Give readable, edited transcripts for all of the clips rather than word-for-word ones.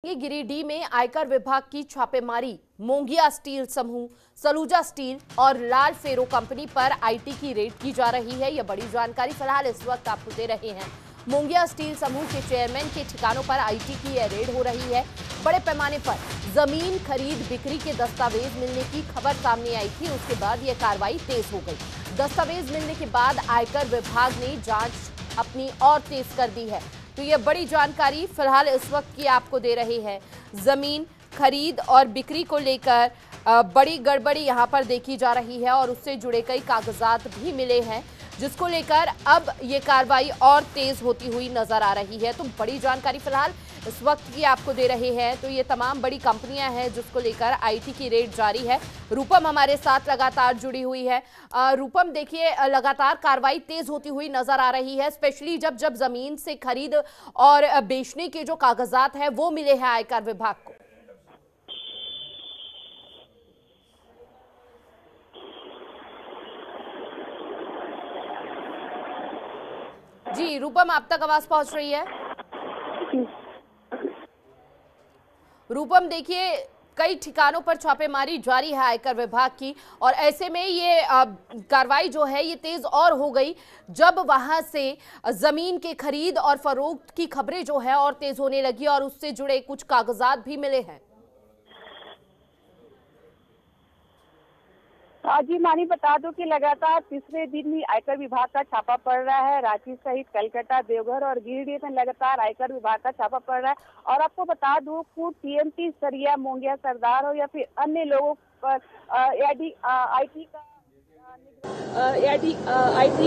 ये गिरिडीह में आयकर विभाग की छापेमारी मोंगिया स्टील समूह, सलूजा स्टील और लाल फेरो कंपनी पर आईटी की रेड की जा रही है। यह बड़ी जानकारी फिलहाल इस वक्त आपको दे रहे हैं। मोंगिया स्टील समूह के चेयरमैन के ठिकानों पर आईटी की यह रेड हो रही है। बड़े पैमाने पर जमीन खरीद बिक्री के दस्तावेज मिलने की खबर सामने आई थी, उसके बाद यह कार्रवाई तेज हो गई। दस्तावेज मिलने के बाद आयकर विभाग ने जांच अपनी और तेज कर दी है। तो ये बड़ी जानकारी फिलहाल इस वक्त की आपको दे रही है। जमीन खरीद और बिक्री को लेकर बड़ी गड़बड़ी यहां पर देखी जा रही है और उससे जुड़े कई कागजात भी मिले हैं, जिसको लेकर अब ये कार्रवाई और तेज होती हुई नजर आ रही है। तो बड़ी जानकारी फिलहाल इस वक्त की आपको दे रहे हैं। तो ये तमाम बड़ी कंपनियां हैं जिसको लेकर आईटी की रेड जारी है। रूपम हमारे साथ लगातार जुड़ी हुई है। रूपम, देखिए लगातार कार्रवाई तेज होती हुई नजर आ रही है, स्पेशली जब जब जमीन से खरीद और बेचने के जो कागजात हैं वो मिले हैं आयकर विभाग को। जी रूपम, आप तक आवाज पहुंच रही है? रूपम, देखिए कई ठिकानों पर छापेमारी जारी है आयकर विभाग की, और ऐसे में ये कार्रवाई जो है ये तेज और हो गई जब वहां से जमीन के खरीद और फरोख्त की खबरें जो है और तेज होने लगी और उससे जुड़े कुछ कागजात भी मिले हैं। जी मानी, बता दो कि लगातार तीसरे दिन भी आयकर विभाग का छापा पड़ रहा है। रांची सहित कलकत्ता, देवघर और गिरिडीह में लगातार आयकर विभाग का छापा पड़ रहा है। और आपको बता दूं, खुद टीएमटी सरिया, मोंगिया सरदार हो या फिर अन्य लोगों पर आईटी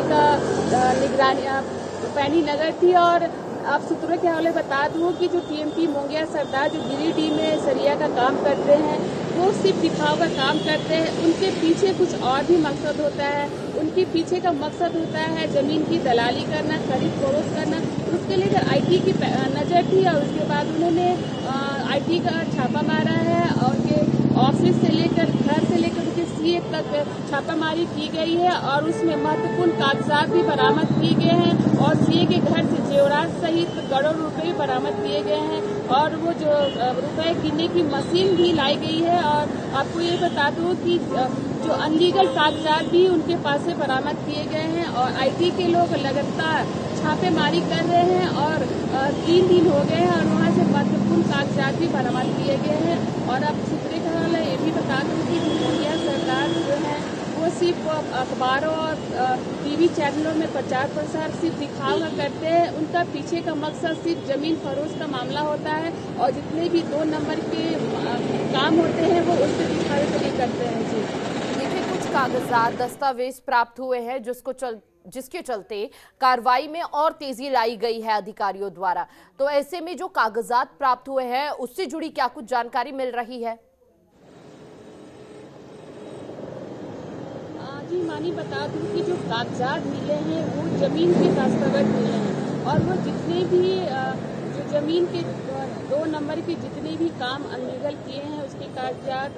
का निगरानी पैनी नजर थी। और आप सूत्रों के हवाले बता दूं कि जो टीएमटी मोंगिया सरदार जो गिरिडीह में सरिया का काम करते हैं, वो सिर्फ दिखाव का काम करते हैं। उनके पीछे कुछ और भी मकसद होता है। उनके पीछे का मकसद होता है जमीन की दलाली करना, खरीद फरोख्त करना। उसके लिए आईटी की नजर थी और उसके बाद उन्होंने आईटी का छापा मारा है और उनके ऑफिस से लेकर घर से लेकर उनके सीए तक छापामारी की गई है और उसमें महत्वपूर्ण कागजात भी बरामद किए गए हैं और सीए के घर से जेवरात सहित करोड़ों रुपए भी बरामद किए गए हैं और वो जो रुपए गिनने की मशीन भी लाई गई है। और आपको ये बता दूं कि जो अनलीगल कागजात भी उनके पास से बरामद किए गए हैं और आईटी के लोग लगातार छापेमारी कर रहे हैं और 3 दिन हो गए हैं और वहाँ से महत्वपूर्ण कागजात भी बरामद किए गए हैं। और अब सूत्रों का हवाला ये भी बता दूं कि मोंगिया सरकार जो है वो सिर्फ अखबारों और टीवी चैनलों में प्रचार प्रसार सिर्फ दिखावा करते हैं। उनका पीछे का मकसद सिर्फ जमीन फरोख्त का मामला होता है और जितने भी 2 नंबर के काम होते हैं वो उससे दिखावे के लिए करते हैं। जी देखिए, कुछ कागजात दस्तावेज प्राप्त हुए हैं जिसके चलते कार्रवाई में और तेजी लाई गई है अधिकारियों द्वारा। तो ऐसे में जो कागजात प्राप्त हुए हैं उससे जुड़ी क्या कुछ जानकारी मिल रही है? जी मानी, बता दूं कि जो कागजात मिले हैं वो जमीन के दस्तावेज मिले हैं और वो जितने भी जो जमीन के 2 नंबर के जितने भी काम अनलीगल किए हैं उसके कागजात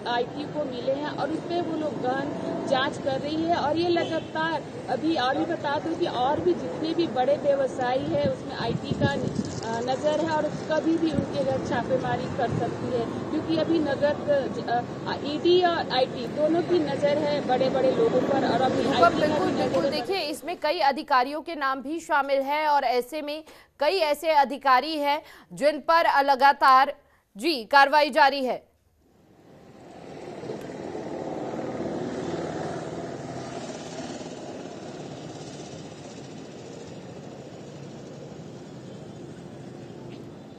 आईटी को मिले हैं और उस पर वो लोग गहन जांच कर रही है। और ये लगातार अभी और भी बता दूं कि और भी जितने भी बड़े व्यवसायी है उसमें आईटी का नजर है और कभी भी उनके घर छापेमारी कर सकती है, क्योंकि अभी नगद ईडी और आईटी दोनों की नजर है बड़े बड़े लोगों पर। और अभी बिल्कुल, देखिए इसमें कई अधिकारियों के नाम भी शामिल है और ऐसे में कई ऐसे अधिकारी हैं जिन पर लगातार जी कार्रवाई जारी है।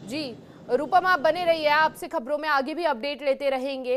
जी रूपम, आप बने रहिए, आपसे खबरों में आगे भी अपडेट लेते रहेंगे।